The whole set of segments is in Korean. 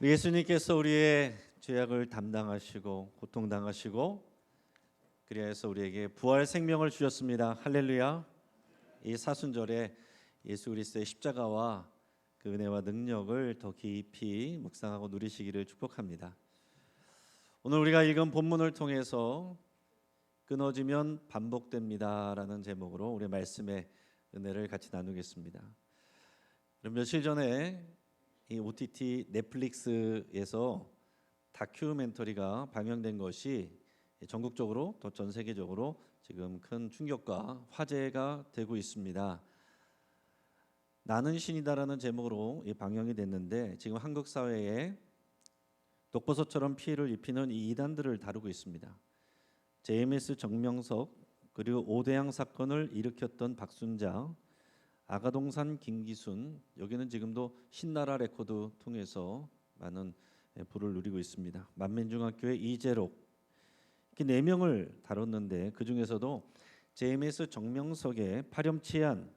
우리 예수님께서 우리의 죄악을 담당하시고 고통당하시고 그리하여서 우리에게 부활 생명을 주셨습니다. 할렐루야. 이 사순절에 예수 그리스도의 십자가와 그 은혜와 능력을 더 깊이 묵상하고 누리시기를 축복합니다. 오늘 우리가 읽은 본문을 통해서 끊어지면 반복됩니다라는 제목으로 우리 말씀의 은혜를 같이 나누겠습니다. 며칠 전에 이 OTT 넷플릭스에서 다큐멘터리가 방영된 것이 전국적으로 또 전 세계적으로 지금 큰 충격과 화제가 되고 있습니다. 나는 신이다라는 제목으로 방영이 됐는데 지금 한국 사회에 독버섯처럼 피해를 입히는 이 이단들을 다루고 있습니다. JMS 정명석 그리고 오대양 사건을 일으켰던 박순자, 아가동산 김기순, 여기는 지금도 신나라 레코드 통해서 많은 부를 누리고 있습니다. 만민중학교의 이재록, 이렇게 4명을 다뤘는데 그 중에서도 JMS 정명석의 파렴치한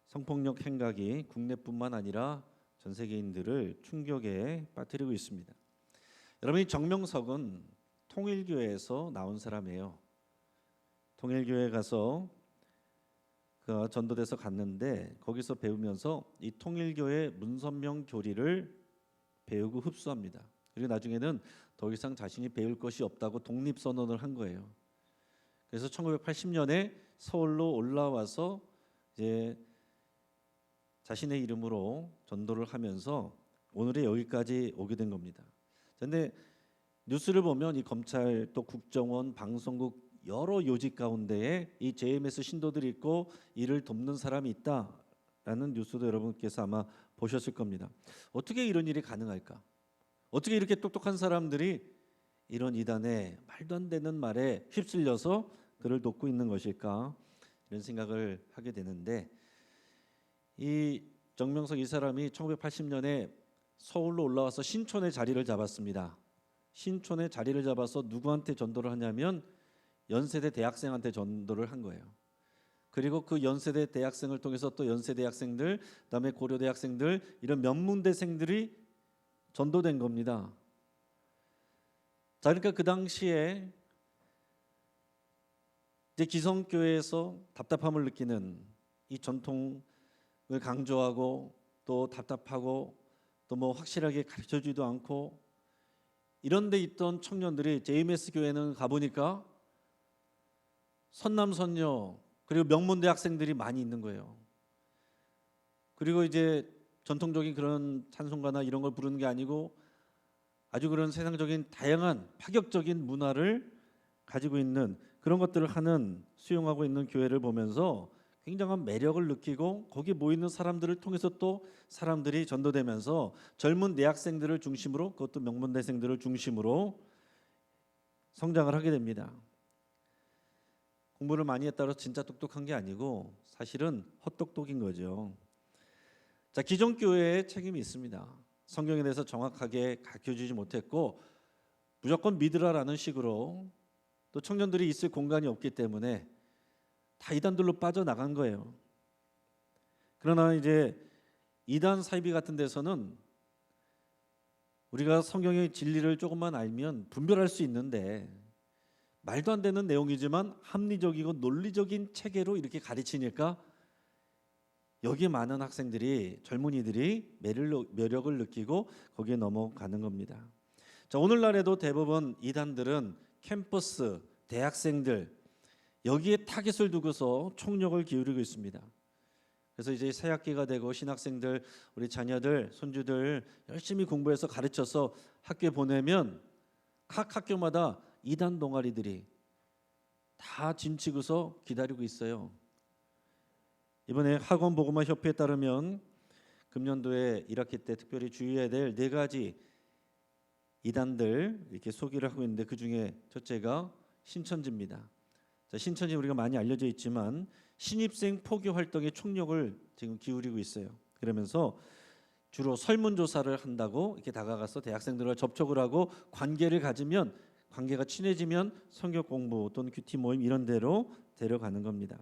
성폭력 행각이 국내뿐만 아니라 전 세계인들을 충격에 빠뜨리고 있습니다. 여러분, 이 정명석은 통일교회에서 나온 사람이에요. 통일교회 가서 전도돼서 갔는데 거기서 배우면서 이 통일교회 문선명 교리를 배우고 흡수합니다. 그리고 나중에는 더 이상 자신이 배울 것이 없다고 독립선언을 한 거예요. 그래서 1980년에 서울로 올라와서 이제 자신의 이름으로 전도를 하면서 오늘의 여기까지 오게 된 겁니다. 그런데 뉴스를 보면 이 검찰 또 국정원 방송국 여러 요직 가운데에 이 JMS 신도들이 있고 이를 돕는 사람이 있다라는 뉴스도 여러분께서 아마 보셨을 겁니다. 어떻게 이런 일이 가능할까? 어떻게 이렇게 똑똑한 사람들이 이런 이단에 말도 안 되는 말에 휩쓸려서 그를 돕고 있는 것일까? 이런 생각을 하게 되는데 이 정명석 이 사람이 1980년에 서울로 올라와서 신촌에 자리를 잡았습니다. 신촌에 자리를 잡아서 누구한테 전도를 하냐면 연세대 대학생한테 전도를 한 거예요. 그리고 그 연세대 대학생을 통해서 또 연세대 학생들, 그다음에 고려대 학생들, 이런 명문대생들이 전도된 겁니다. 자, 그러니까 그 당시에 이제 기성교회에서 답답함을 느끼는 이 전통을 강조하고 또 답답하고 또 뭐 확실하게 가르쳐주지도 않고 이런 데 있던 청년들이 JMS 교회는 가보니까 선남선녀 그리고 명문대 학생들이 많이 있는 거예요. 그리고 이제 전통적인 그런 찬송가나 이런 걸 부르는 게 아니고 아주 그런 세상적인 다양한 파격적인 문화를 가지고 있는 그런 것들을 하는 수용하고 있는 교회를 보면서 굉장한 매력을 느끼고 거기 모이는 사람들을 통해서 또 사람들이 전도되면서 젊은 대학생들을 중심으로 그것도 명문대생들을 중심으로 성장을 하게 됩니다. 공부를 많이 했다고 진짜 똑똑한 게 아니고 사실은 헛똑똑인 거죠. 자, 기존 교회에 책임이 있습니다. 성경에 대해서 정확하게 가르쳐주지 못했고 무조건 믿으라라는 식으로 또 청년들이 있을 공간이 없기 때문에 다 이단들로 빠져나간 거예요. 그러나 이제 이단 사이비 같은 데서는 우리가 성경의 진리를 조금만 알면 분별할 수 있는데 말도 안 되는 내용이지만 합리적이고 논리적인 체계로 이렇게 가르치니까 여기에 많은 학생들이 젊은이들이 매력을 느끼고 거기에 넘어가는 겁니다. 자, 오늘날에도 대부분 이단들은 캠퍼스, 대학생들 여기에 타깃을 두고서 총력을 기울이고 있습니다. 그래서 이제 새학기가 되고 신학생들, 우리 자녀들, 손주들 열심히 공부해서 가르쳐서 학교에 보내면 각 학교마다 이단 동아리들이 다 진치고서 기다리고 있어요. 이번에 학원보고마협회에 따르면 금년도에 1학기 때 특별히 주의해야 될 4가지 이단들 이렇게 소개를 하고 있는데 그 중에 첫째가 신천지입니다. 자, 신천지 우리가 많이 알려져 있지만 신입생 포교 활동에 총력을 지금 기울이고 있어요. 그러면서 주로 설문조사를 한다고 이렇게 다가가서 대학생들과 접촉을 하고 관계가 친해지면 성경 공부 또는 큐티 모임 이런 데로 데려가는 겁니다.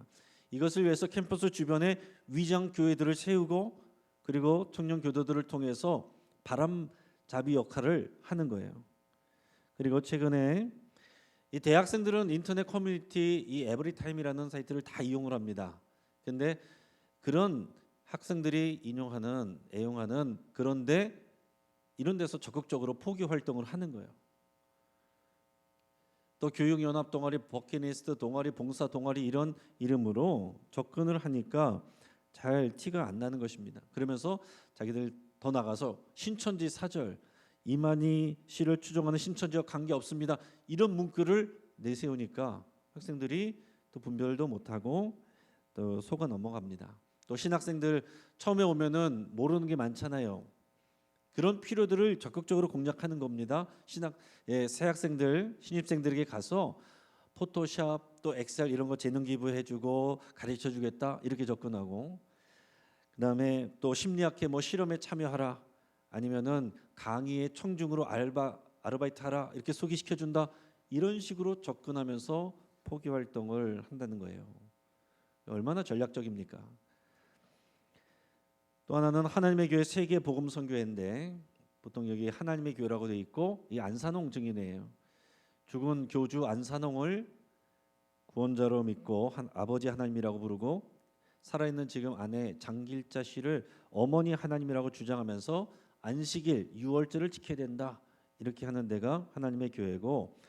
이것을 위해서 캠퍼스 주변에 위장 교회들을 세우고 그리고 청년 교도들을 통해서 바람 자비 역할을 하는 거예요. 그리고 최근에 이 대학생들은 인터넷 커뮤니티 이 에브리타임이라는 사이트를 다 이용을 합니다. 근데 그런 학생들이 애용하는 그런데 이런 데서 적극적으로 포기 활동을 하는 거예요. 또 교육연합 동아리, 버킷리스트 동아리, 봉사 동아리 이런 이름으로 접근을 하니까 잘 티가 안 나는 것입니다. 그러면서 자기들 더 나가서 신천지 사절, 이만희 씨를 추종하는 신천지와 관계 없습니다. 이런 문구를 내세우니까 학생들이 또 분별도 못하고 또 속아 넘어갑니다. 또 신학생들 처음에 오면은 모르는 게 많잖아요. 그런 필요들을 적극적으로 공략하는 겁니다. 새 학생들, 신입생들에게 가서 포토샵 또 엑셀 이런 거 재능 기부해주고 가르쳐주겠다 이렇게 접근하고, 그다음에 또 심리학회 뭐 실험에 참여하라, 아니면은 강의에 청중으로 아르바이트 하라 이렇게 소개시켜준다, 이런 식으로 접근하면서 포기 활동을 한다는 거예요. 얼마나 전략적입니까? 또 하나는 하나님의 교회 세계 복음 선교회인데, 보통 여기 하나님의 교회라고 되어 있고 이 안산홍 증인이에요. 죽은 교주 안산홍을 구원자로 믿고 아버지 하나님이라고 부르고, 살아있는 지금 아내 장길자 씨를 어머니 하나님이라고 주장하면서 안식일 6월절을 지켜야 된다 이렇게 하는 데가 하나님의 교회고,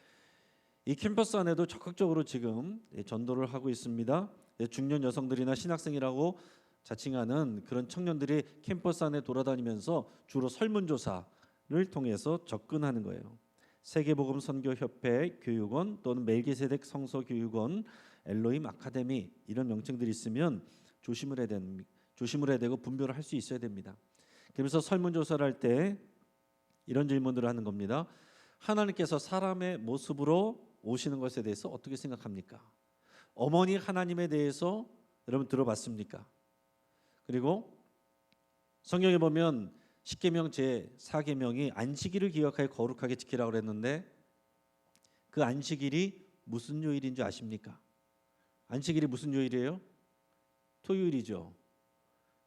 이 캠퍼스 안에도 적극적으로 지금 전도를 하고 있습니다. 중년 여성들이나 신학생이라고 자칭하는 그런 청년들이 캠퍼스 안에 돌아다니면서 주로 설문조사를 통해서 접근하는 거예요. 세계복음 선교협회 교육원 또는 멜기세덱 성서교육원, 엘로힘 아카데미 이런 명칭들이 있으면 조심을 해야 되고 분별을 할 수 있어야 됩니다. 그래서 설문조사를 할 때 이런 질문들을 하는 겁니다. 하나님께서 사람의 모습으로 오시는 것에 대해서 어떻게 생각합니까? 어머니 하나님에 대해서 여러분 들어봤습니까? 그리고 성경에 보면 십계명 제4계명이 안식일을 기억하여 거룩하게 지키라고 그랬는데, 그 안식일이 무슨 요일인 줄 아십니까? 안식일이 무슨 요일이에요? 토요일이죠.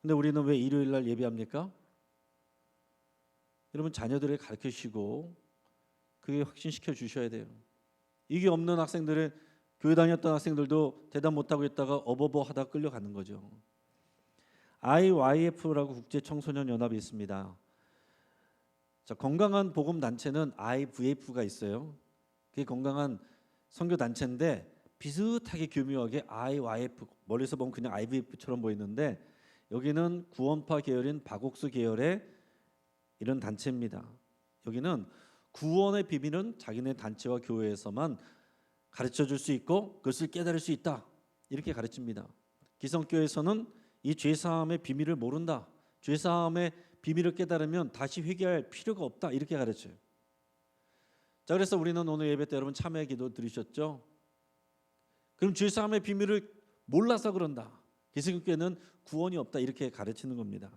근데 우리는 왜 일요일 날 예배합니까? 여러분 자녀들을 가르치시고 그게 확신시켜 주셔야 돼요. 이게 없는 학생들은, 교회 다녔던 학생들도 대답 못하고 있다가 어버버 하다 끌려가는 거죠. IYF라고 국제청소년연합이 있습니다. 자, 건강한 복음단체는 IVF가 있어요. 그게 건강한 선교단체인데 비슷하게 교묘하게 IYF, 멀리서 보면 그냥 IVF처럼 보이는데 여기는 구원파 계열인 박옥수 계열의 이런 단체입니다. 여기는 구원의 비밀은 자기네 단체와 교회에서만 가르쳐줄 수 있고 그것을 깨달을 수 있다 이렇게 가르칩니다. 기성교회에서는 이 죄사함의 비밀을 모른다, 죄사함의 비밀을 깨달으면 다시 회개할 필요가 없다 이렇게 가르쳐요. 자, 그래서 우리는 오늘 예배 때 여러분 참회 기도 드리셨죠? 그럼 죄사함의 비밀을 몰라서 그런다, 기성교회는 구원이 없다 이렇게 가르치는 겁니다.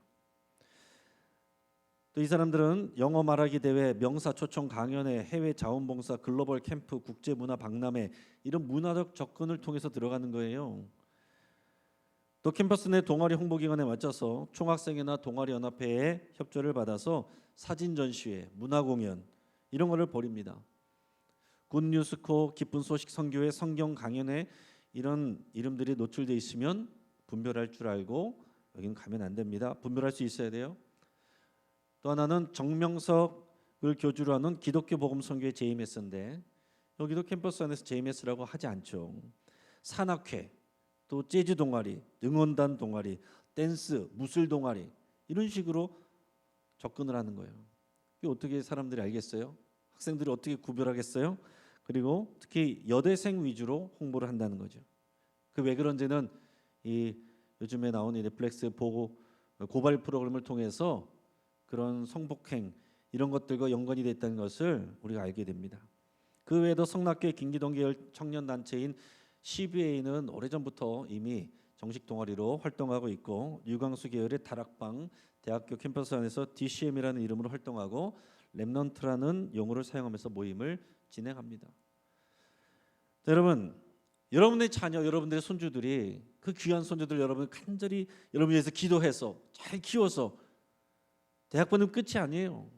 또 이 사람들은 영어 말하기 대회, 명사 초청 강연회, 해외 자원봉사, 글로벌 캠프, 국제문화 박람회 이런 문화적 접근을 통해서 들어가는 거예요. 또 캠퍼스 내 동아리 홍보기관에 맞춰서 총학생회나 동아리 연합회의 협조를 받아서 사진 전시회, 문화공연 이런 거를 벌입니다. 굿뉴스코, 기쁜 소식 선교회, 성경 강연회 이런 이름들이 노출되어 있으면 분별할 줄 알고 여기는 가면 안 됩니다. 분별할 수 있어야 돼요. 또 하나는 정명석을 교주로 하는 기독교 복음 선교회 JMS인데 여기도 캠퍼스 안에서 JMS라고 하지 않죠. 산악회, 또 재즈 동아리, 응원단 동아리, 댄스, 무술 동아리 이런 식으로 접근을 하는 거예요. 이게 어떻게 사람들이 알겠어요? 학생들이 어떻게 구별하겠어요? 그리고 특히 여대생 위주로 홍보를 한다는 거죠. 그 왜 그런지는 이 요즘에 나오는 넷플릭스 보고 고발 프로그램을 통해서 그런 성폭행 이런 것들과 연관이 됐다는 것을 우리가 알게 됩니다. 그 외에도 성락교회 김기동 계열 청년 단체인 CBA는 오래전부터 이미 정식 동아리로 활동하고 있고, 유광수 계열의 다락방 대학교 캠퍼스 안에서 DCM이라는 이름으로 활동하고 렘넌트라는 용어를 사용하면서 모임을 진행합니다. 여러분, 여러분의 자녀, 여러분들의 손주들이 그 귀한 손주들 여러분 간절히 여러분 위해서 기도해서 잘 키워서 대학 보내면 끝이 아니에요.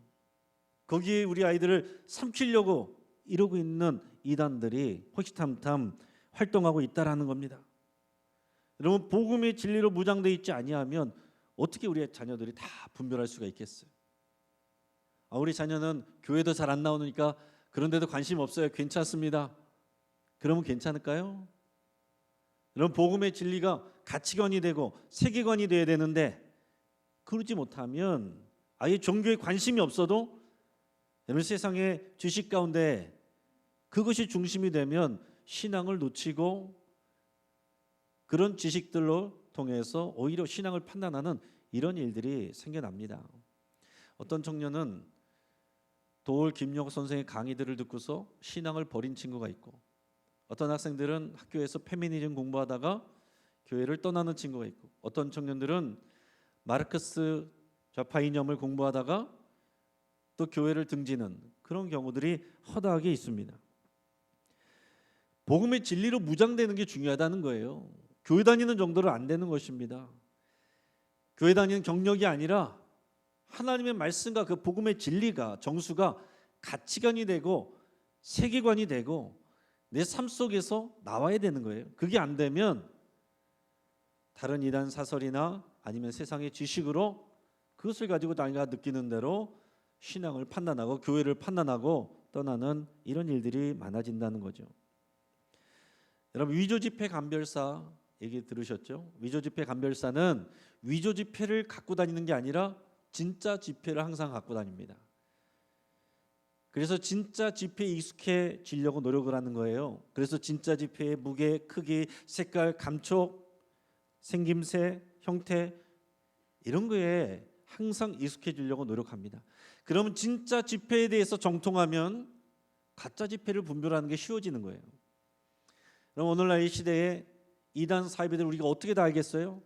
거기에 우리 아이들을 삼키려고 이러고 있는 이단들이 호시탐탐 활동하고 있다라는 겁니다. 여러분, 복음의 진리로 무장되어 있지 아니하면 어떻게 우리의 자녀들이 다 분별할 수가 있겠어요? 우리 자녀는 교회도 잘 안 나오니까 그런 데도 관심 없어요. 괜찮습니다. 그러면 괜찮을까요? 여러분, 복음의 진리가 가치관이 되고 세계관이 돼야 되는데 그러지 못하면 아예 종교에 관심이 없어도 여러분, 세상의 지식 가운데 그것이 중심이 되면 신앙을 놓치고 그런 지식들로 통해서 오히려 신앙을 판단하는 이런 일들이 생겨납니다. 어떤 청년은 도올 김용 선생의 강의들을 듣고서 신앙을 버린 친구가 있고, 어떤 학생들은 학교에서 페미니즘 공부하다가 교회를 떠나는 친구가 있고, 어떤 청년들은 마르크스 좌파 이념을 공부하다가 또 교회를 등지는 그런 경우들이 허다하게 있습니다. 복음의 진리로 무장되는 게 중요하다는 거예요. 교회 다니는 정도로 안 되는 것입니다. 교회 다니는 경력이 아니라 하나님의 말씀과 그 복음의 진리가, 정수가 가치관이 되고 세계관이 되고 내 삶 속에서 나와야 되는 거예요. 그게 안 되면 다른 이단 사설이나 아니면 세상의 지식으로 그것을 가지고 자기가 느끼는 대로 신앙을 판단하고 교회를 판단하고 떠나는 이런 일들이 많아진다는 거죠. 여러분, 위조지폐 감별사 얘기 들으셨죠? 위조지폐 감별사는 위조지폐를 갖고 다니는 게 아니라 진짜 지폐를 항상 갖고 다닙니다. 그래서 진짜 지폐에 익숙해지려고 노력을 하는 거예요. 그래서 진짜 지폐의 무게, 크기, 색깔, 감촉, 생김새, 형태 이런 거에 항상 익숙해지려고 노력합니다. 그러면 진짜 지폐에 대해서 정통하면 가짜 지폐를 분별하는 게 쉬워지는 거예요. 그럼 오늘날 이 시대에 이단 사이비들 우리가 어떻게 다 알겠어요?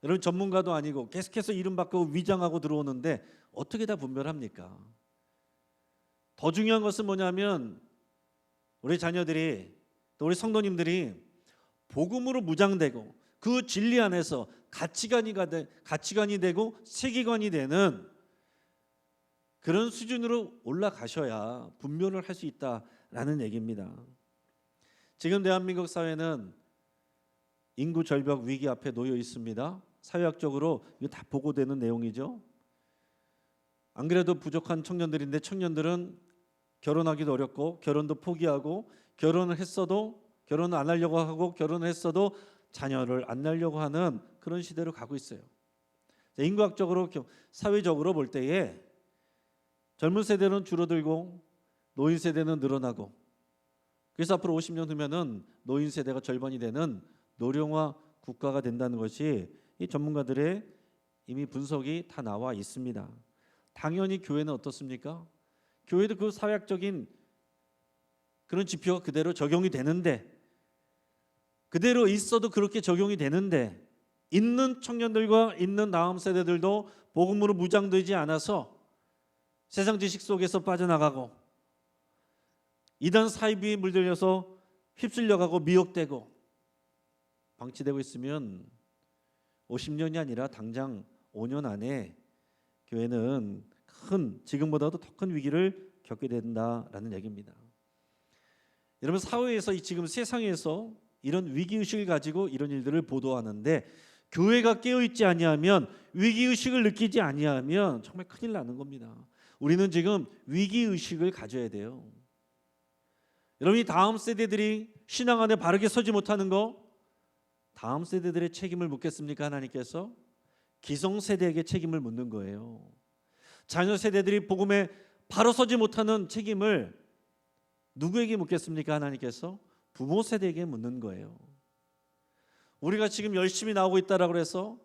여러분, 전문가도 아니고 계속해서 이름 바꾸고 위장하고 들어오는데 어떻게 다 분별합니까? 더 중요한 것은 뭐냐면 우리 자녀들이 또 우리 성도님들이 복음으로 무장되고 그 진리 안에서 가치관이 되고 세계관이 되는 그런 수준으로 올라가셔야 분별을 할 수 있다라는 얘기입니다. 지금 대한민국 사회는 인구 절벽 위기 앞에 놓여 있습니다. 사회학적으로 이거 다 보고되는 내용이죠. 안 그래도 부족한 청년들인데 청년들은 결혼하기도 어렵고 결혼도 포기하고 결혼을 했어도 결혼을 안 하려고 하고 결혼을 했어도 자녀를 안 낳으려고 하는 그런 시대로 가고 있어요. 인구학적으로 사회적으로 볼 때에 젊은 세대는 줄어들고 노인 세대는 늘어나고, 그래서 앞으로 50년 후면은 노인 세대가 절반이 되는 노령화 국가가 된다는 것이 이 전문가들의 이미 분석이 다 나와 있습니다. 당연히 교회는 어떻습니까? 교회도 그 사회학적인 그런 지표가 그대로 적용이 되는데, 그대로 있어도 그렇게 적용이 되는데, 있는 청년들과 있는 다음 세대들도 복음으로 무장되지 않아서 세상 지식 속에서 빠져나가고 이단 사이비에 물들려서 휩쓸려가고 미혹되고 방치되고 있으면 50년이 아니라 당장 5년 안에 교회는 지금보다도 더 큰 위기를 겪게 된다라는 얘기입니다. 여러분, 사회에서 지금 세상에서 이런 위기의식을 가지고 이런 일들을 보도하는데 교회가 깨어있지 아니하면, 위기의식을 느끼지 아니하면 정말 큰일 나는 겁니다. 우리는 지금 위기의식을 가져야 돼요. 여러분이 다음 세대들이 신앙 안에 바르게 서지 못하는 거 다음 세대들의 책임을 묻겠습니까? 하나님께서 기성세대에게 책임을 묻는 거예요. 자녀 세대들이 복음에 바로 서지 못하는 책임을 누구에게 묻겠습니까? 하나님께서 부모 세대에게 묻는 거예요. 우리가 지금 열심히 나오고 있다라고 해서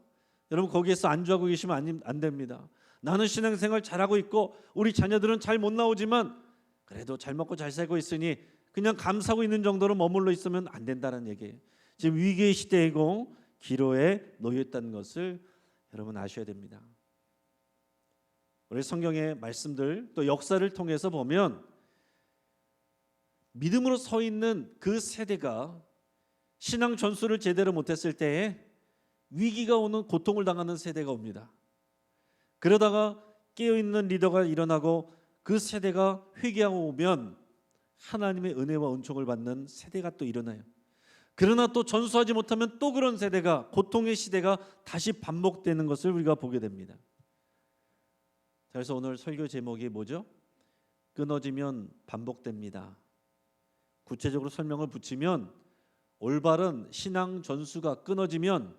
여러분 거기에서 안주하고 계시면 안 됩니다. 나는 신앙생활 잘하고 있고 우리 자녀들은 잘 못 나오지만 그래도 잘 먹고 잘 살고 있으니 그냥 감사하고 있는 정도로 머물러 있으면 안 된다는 얘기예요. 지금 위기의 시대이고 기로에 놓여 있다는 것을 여러분 아셔야 됩니다. 우리 성경의 말씀들 또 역사를 통해서 보면 믿음으로 서 있는 그 세대가 신앙 전수를 제대로 못했을 때에 위기가 오는, 고통을 당하는 세대가 옵니다. 그러다가 깨어있는 리더가 일어나고 그 세대가 회개하고 오면 하나님의 은혜와 은총을 받는 세대가 또 일어나요. 그러나 또 전수하지 못하면 또 그런 세대가, 고통의 시대가 다시 반복되는 것을 우리가 보게 됩니다. 그래서 오늘 설교 제목이 뭐죠? 끊어지면 반복됩니다. 구체적으로 설명을 붙이면 올바른 신앙 전수가 끊어지면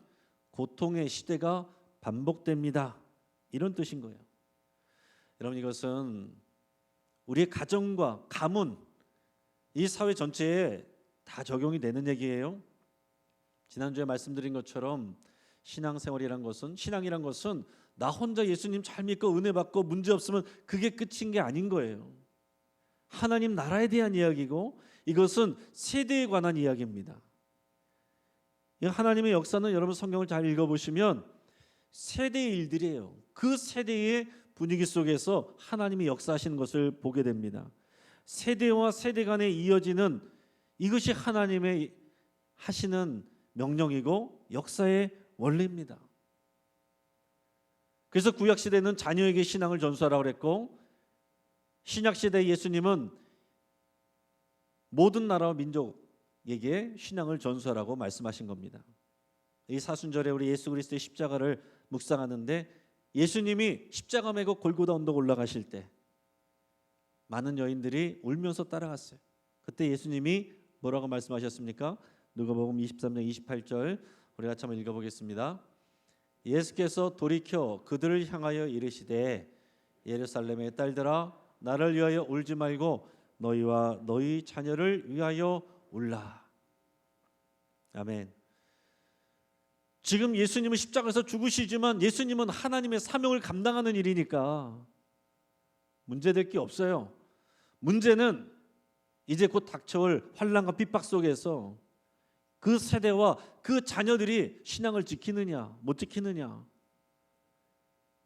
고통의 시대가 반복됩니다. 이런 뜻인 거예요. 여러분, 이것은 우리의 가정과 가문, 이 사회 전체에 다 적용이 되는 얘기예요. 지난주에 말씀드린 것처럼 신앙생활이란 것은, 신앙이란 것은 나 혼자 예수님 잘 믿고 은혜 받고 문제 없으면 그게 끝인 게 아닌 거예요. 하나님 나라에 대한 이야기고 이것은 세대에 관한 이야기입니다. 이 하나님의 역사는 여러분 성경을 잘 읽어보시면 세대의 일들이에요. 그 세대의 분위기 속에서 하나님이 역사하시는 것을 보게 됩니다. 세대와 세대 간에 이어지는 이것이 하나님의 하시는 명령이고 역사의 원리입니다. 그래서 구약시대는 자녀에게 신앙을 전수하라고 그랬고, 신약시대 예수님은 모든 나라와 민족에게 신앙을 전수하라고 말씀하신 겁니다. 이 사순절에 우리 예수 그리스도의 십자가를 묵상하는데, 예수님이 십자가 메고 골고다 언덕 올라가실 때 많은 여인들이 울면서 따라갔어요. 그때 예수님이 뭐라고 말씀하셨습니까? 누가복음 23장 28절 우리 같이 한번 읽어보겠습니다. 예수께서 돌이켜 그들을 향하여 이르시되 예루살렘의 딸들아 나를 위하여 울지 말고 너희와 너희 자녀를 위하여 울라. 아멘. 지금 예수님은 십자가에서 죽으시지만 예수님은 하나님의 사명을 감당하는 일이니까 문제될 게 없어요. 문제는 이제 곧 닥쳐올 환난과 핍박 속에서 그 세대와 그 자녀들이 신앙을 지키느냐 못 지키느냐.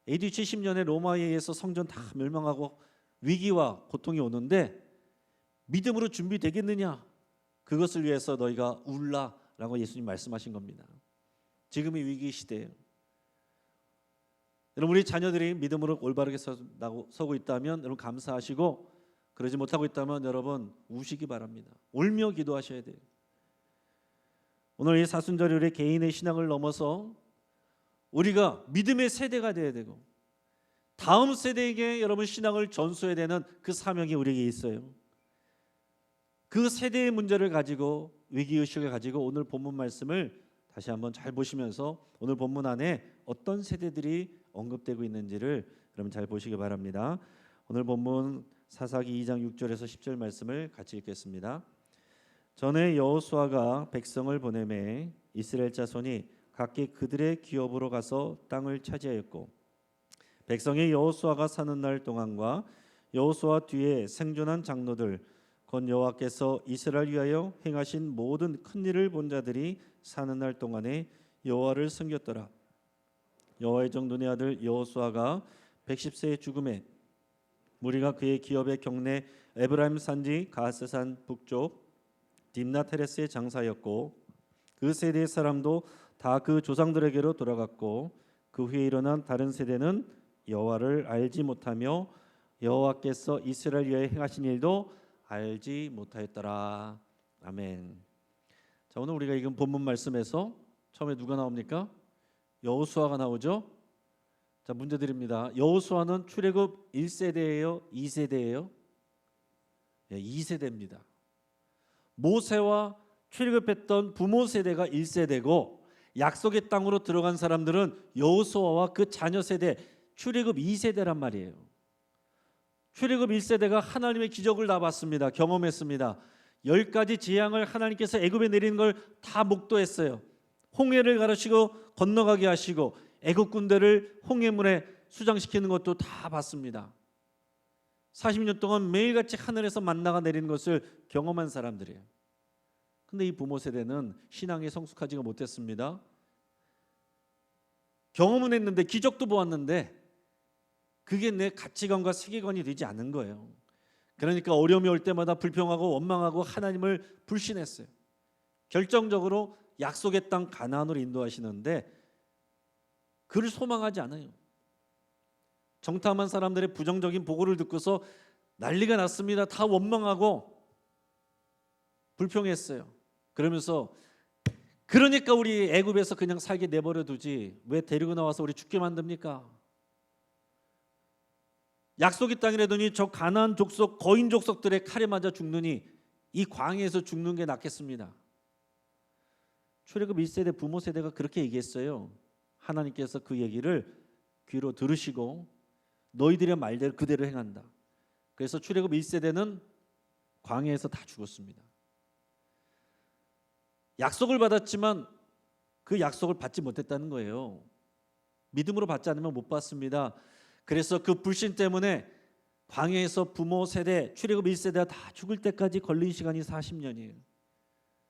AD 70년에 로마에 의해서 성전 다 멸망하고 위기와 고통이 오는데 믿음으로 준비되겠느냐, 그것을 위해서 너희가 울라라고 예수님 말씀하신 겁니다. 지금이 위기 시대예요. 여러분, 우리 자녀들이 믿음으로 올바르게 서고 있다면 여러분 감사하시고, 그러지 못하고 있다면 여러분 우시기 바랍니다. 울며 기도하셔야 돼요. 오늘 이 사순절이 우리 개인의 신앙을 넘어서 우리가 믿음의 세대가 되어야 되고 다음 세대에게 여러분 신앙을 전수해야 되는 그 사명이 우리에게 있어요. 그 세대의 문제를 가지고, 위기의식을 가지고 오늘 본문 말씀을 다시 한번 잘 보시면서 오늘 본문 안에 어떤 세대들이 언급되고 있는지를 여러분 잘 보시기 바랍니다. 오늘 본문 사사기 2장 6절에서 10절 말씀을 같이 읽겠습니다. 전에 여호수아가 백성을 보내매 이스라엘 자손이 각기 그들의 기업으로 가서 땅을 차지하였고, 백성이 여호수아가 사는 날 동안과 여호수아 뒤에 생존한 장로들 곧 여호와께서 이스라엘 위하여 행하신 모든 큰 일을 본 자들이 사는 날 동안에 여호와를 섬겼더라. 여호와의 눈의 아들 여호수아가 110세의 죽음에 무리가 그의 기업의 경내 에브라임 산지 가스산 북쪽 딥나테레스의 장사였고, 그 세대의 사람도 다 그 조상들에게로 돌아갔고, 그 후에 일어난 다른 세대는 여호와를 알지 못하며 여호와께서 이스라엘 위하여 행하신 일도 알지 못하였더라. 아멘. 자, 오늘 우리가 읽은 본문 말씀에서 처음에 누가 나옵니까? 여호수아가 나오죠. 자, 문제 드립니다. 여호수아는 출애굽 1세대예요? 2세대예요? 네, 2세대입니다. 모세와 출애굽했던 부모 세대가 1세대고 약속의 땅으로 들어간 사람들은 여호수아와 그 자녀 세대 출애굽 2세대란 말이에요. 출애굽 1세대가 하나님의 기적을 다 봤습니다. 경험했습니다. 10가지 재앙을 하나님께서 애굽에 내리는 걸 다 목도했어요. 홍해를 가르치고 건너가게 하시고 애굽 군대를 홍해물에 수장시키는 것도 다 봤습니다. 40년 동안 매일같이 하늘에서 만나가 내리는 것을 경험한 사람들이에요. 근데 이 부모 세대는 신앙에 성숙하지가 못했습니다. 경험은 했는데 기적도 보았는데 그게 내 가치관과 세계관이 되지 않은 거예요. 그러니까 어려움이 올 때마다 불평하고 원망하고 하나님을 불신했어요. 결정적으로 약속의 땅 가나안으로 인도하시는데 그를 소망하지 않아요. 정탐한 사람들의 부정적인 보고를 듣고서 난리가 났습니다. 다 원망하고 불평했어요. 그러면서 그러니까 우리 애굽에서 그냥 살게 내버려 두지 왜 데리고 나와서 우리 죽게 만듭니까? 약속의 땅이라더니 저 가나안 족속 거인 족속들의 칼에 맞아 죽느니 이 광야에서 죽는 게 낫겠습니다. 출애굽 1세대 부모 세대가 그렇게 얘기했어요. 하나님께서 그 얘기를 귀로 들으시고 너희들의 말대로 그대로 행한다. 그래서 출애굽 1세대는 광야에서 다 죽었습니다. 약속을 받았지만 그 약속을 받지 못했다는 거예요. 믿음으로 받지 않으면 못 받습니다. 그래서 그 불신 때문에 광야에서 부모 세대 출애굽 1세대가 다 죽을 때까지 걸린 시간이 40년이에요.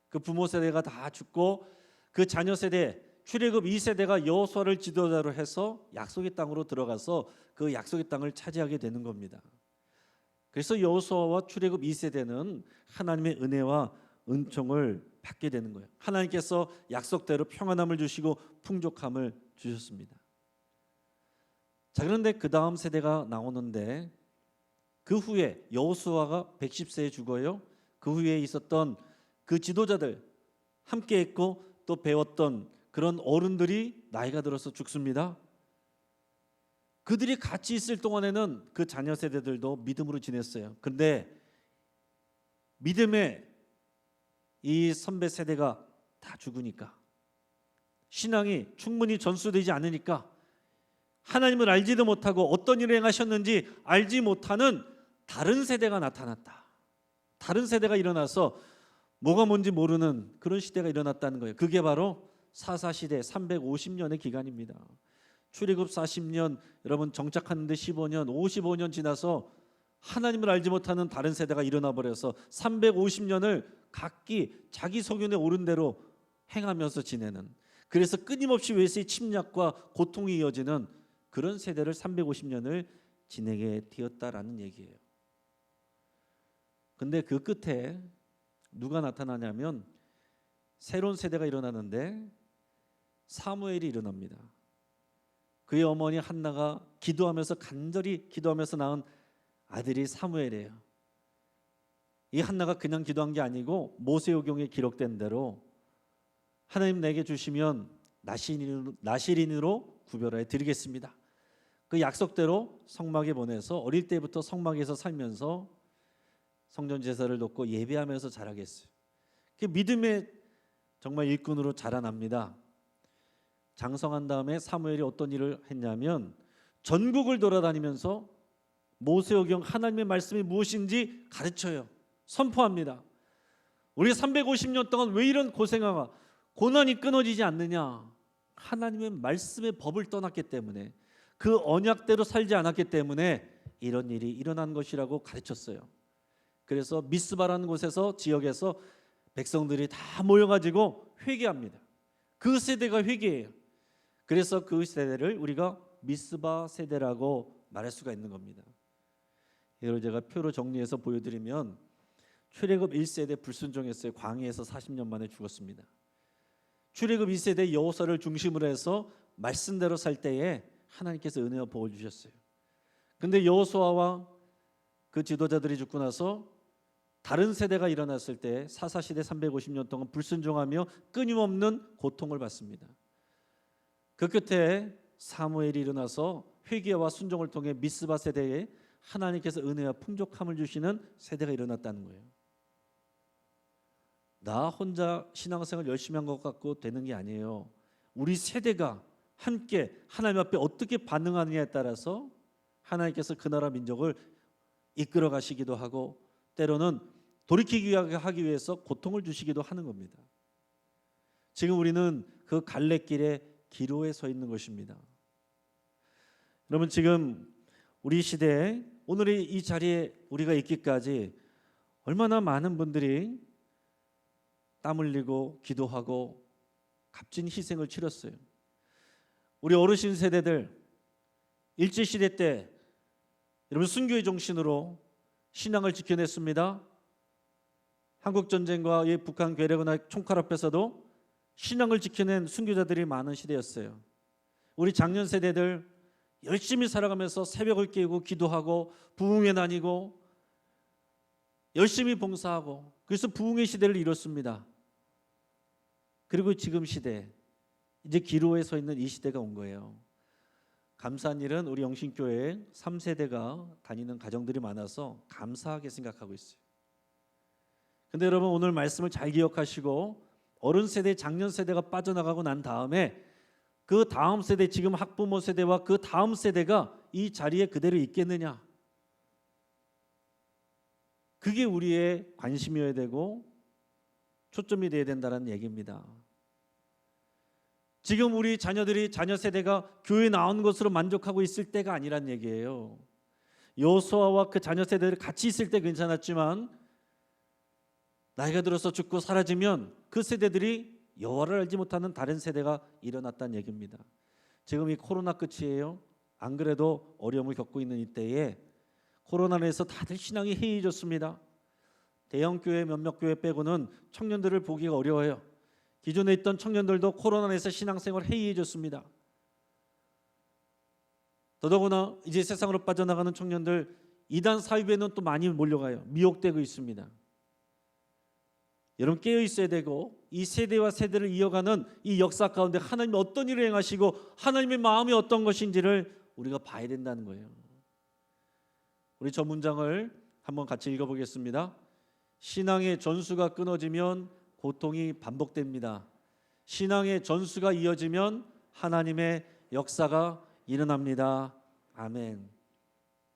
그 부모 세대가 다 죽고 그 자녀 세대 출애굽 2세대가 여호수아를 지도자로 해서 약속의 땅으로 들어가서 그 약속의 땅을 차지하게 되는 겁니다. 그래서 여호수아와 출애굽 2세대는 하나님의 은혜와 은총을 받게 되는 거예요. 하나님께서 약속대로 평안함을 주시고 풍족함을 주셨습니다. 자, 그런데 그 다음 세대가 나오는데 그 후에 여호수아가 110세에 죽어요. 그 후에 있었던 그 지도자들 함께 했고 또 배웠던 그런 어른들이 나이가 들어서 죽습니다. 그들이 같이 있을 동안에는 그 자녀 세대들도 믿음으로 지냈어요. 그런데 믿음의 이 선배 세대가 다 죽으니까 신앙이 충분히 전수되지 않으니까 하나님을 알지도 못하고 어떤 일을 행하셨는지 알지 못하는 다른 세대가 나타났다. 다른 세대가 일어나서 뭐가 뭔지 모르는 그런 시대가 일어났다는 거예요. 그게 바로 사사시대 350년의 기간입니다. 출애굽 40년 여러분 정착하는데 15년 55년 지나서 하나님을 알지 못하는 다른 세대가 일어나 버려서 350년을 각기 자기 소견에 오른 대로 행하면서 지내는, 그래서 끊임없이 외세의 침략과 고통이 이어지는 그런 세대를 350년을 지내게 되었다라는 얘기예요. 근데 그 끝에 누가 나타나냐면 새로운 세대가 일어나는데 사무엘이 일어납니다. 그의 어머니 한나가 기도하면서 간절히 기도하면서 낳은 아들이 사무엘이에요. 이 한나가 그냥 기도한 게 아니고 모세오경에 기록된 대로 하나님 내게 주시면 나시린으로 구별하여 드리겠습니다. 그 약속대로 성막에 보내서 어릴 때부터 성막에서 살면서 성전 제사를 돕고 예배하면서 자라겠어요. 그 믿음의 정말 일꾼으로 자라납니다. 장성한 다음에 사무엘이 어떤 일을 했냐면 전국을 돌아다니면서 모세오경 하나님의 말씀이 무엇인지 가르쳐요. 선포합니다. 우리가 350년 동안 왜 이런 고생하가 고난이 끊어지지 않느냐? 하나님의 말씀의 법을 떠났기 때문에, 그 언약대로 살지 않았기 때문에 이런 일이 일어난 것이라고 가르쳤어요. 그래서 미스바라는 곳에서 지역에서 백성들이 다 모여가지고 회개합니다. 그 세대가 회개해요. 그래서 그 세대를 우리가 미스바 세대라고 말할 수가 있는 겁니다. 이걸 제가 표로 정리해서 보여드리면 출애굽 1세대 불순종했어요. 광야에서 40년 만에 죽었습니다. 출애굽 2세대 여호수아를 중심으로 해서 말씀대로 살 때에 하나님께서 은혜와 복을 주셨어요. 근데 여호수아와 그 지도자들이 죽고 나서 다른 세대가 일어났을 때 사사시대 350년 동안 불순종하며 끊임없는 고통을 받습니다. 그 끝에 사무엘이 일어나서 회개와 순종을 통해 미스바 세대에 하나님께서 은혜와 풍족함을 주시는 세대가 일어났다는 거예요. 나 혼자 신앙생활 열심히 한 것 같고 되는 게 아니에요. 우리 세대가 함께 하나님 앞에 어떻게 반응하느냐에 따라서 하나님께서 그 나라 민족을 이끌어 가시기도 하고 때로는 돌이키기 하기 위해서 고통을 주시기도 하는 겁니다. 지금 우리는 그 갈래길의 기로에 서 있는 것입니다. 여러분, 지금 우리 시대에 오늘의 이 자리에 우리가 있기까지 얼마나 많은 분들이 땀 흘리고 기도하고 값진 희생을 치렀어요. 우리 어르신 세대들 일제시대 때 여러분 순교의 정신으로 신앙을 지켜냈습니다. 한국전쟁과 북한 괴뢰군의 총칼 앞에서도 신앙을 지켜낸 순교자들이 많은 시대였어요. 우리 장년 세대들 열심히 살아가면서 새벽을 깨우고 기도하고 부흥회 다니고 열심히 봉사하고 그래서 부흥의 시대를 이뤘습니다. 그리고 지금 시대, 이제 기로에 서 있는 이 시대가 온 거예요. 감사한 일은 우리 영신교회에 3세대가 다니는 가정들이 많아서 감사하게 생각하고 있어요. 근데 여러분, 오늘 말씀을 잘 기억하시고 어른 세대, 장년 세대가 빠져나가고 난 다음에 그 다음 세대, 지금 학부모 세대와 그 다음 세대가 이 자리에 그대로 있겠느냐? 그게 우리의 관심이어야 되고 초점이 되어야 된다는 얘기입니다. 지금 우리 자녀들이, 자녀 세대가 교회에 나온 것으로 만족하고 있을 때가 아니란 얘기예요. 여호수아와 그 자녀 세대들이 같이 있을 때 괜찮았지만 나이가 들어서 죽고 사라지면 그 세대들이 여호와를 알지 못하는 다른 세대가 일어났다는 얘기입니다. 지금 이 코로나 끝이에요. 안 그래도 어려움을 겪고 있는 이때에 코로나로 해서 다들 신앙이 해이해졌습니다. 대형 교회 몇몇 교회 빼고는 청년들을 보기가 어려워요. 기존에 있던 청년들도 코로나로 해서 신앙생활 해이해졌습니다. 더더구나 이제 세상으로 빠져나가는 청년들, 이단 사이비에는 또 많이 몰려가요. 미혹되고 있습니다. 여러분, 깨어 있어야 되고 이 세대와 세대를 이어가는 이 역사 가운데 하나님이 어떤 일을 행하시고 하나님의 마음이 어떤 것인지를 우리가 봐야 된다는 거예요. 우리 저 문장을 한번 같이 읽어보겠습니다. 신앙의 전수가 끊어지면 고통이 반복됩니다. 신앙의 전수가 이어지면 하나님의 역사가 일어납니다. 아멘.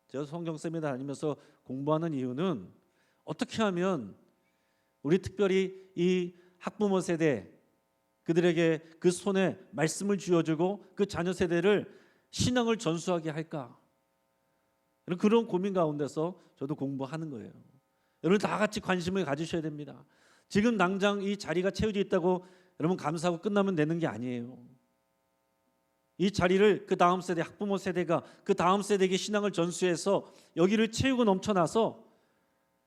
제가 성경쌤에 다니면서 공부하는 이유는 어떻게 하면 우리 특별히 이 학부모 세대, 그들에게 그 손에 말씀을 쥐어주고 그 자녀 세대를 신앙을 전수하게 할까? 그런 고민 가운데서 저도 공부하는 거예요. 여러분, 다 같이 관심을 가지셔야 됩니다. 지금 당장 이 자리가 채워져 있다고 여러분 감사하고 끝나면 되는 게 아니에요. 이 자리를 그 다음 세대, 학부모 세대가 그 다음 세대에게 신앙을 전수해서 여기를 채우고 넘쳐나서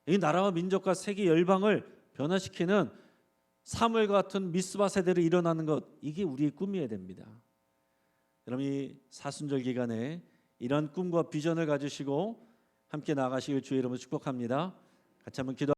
이 나라와 민족과 세계 열방을 변화시키는 사무엘과 같은 미스바 세대로 일어나는 것, 이게 우리의 꿈이어야 됩니다. 여러분, 이 사순절 기간에 이런 꿈과 비전을 가지시고 함께 나아가시길 주의 이름으로 축복합니다. 같이 한번 기도.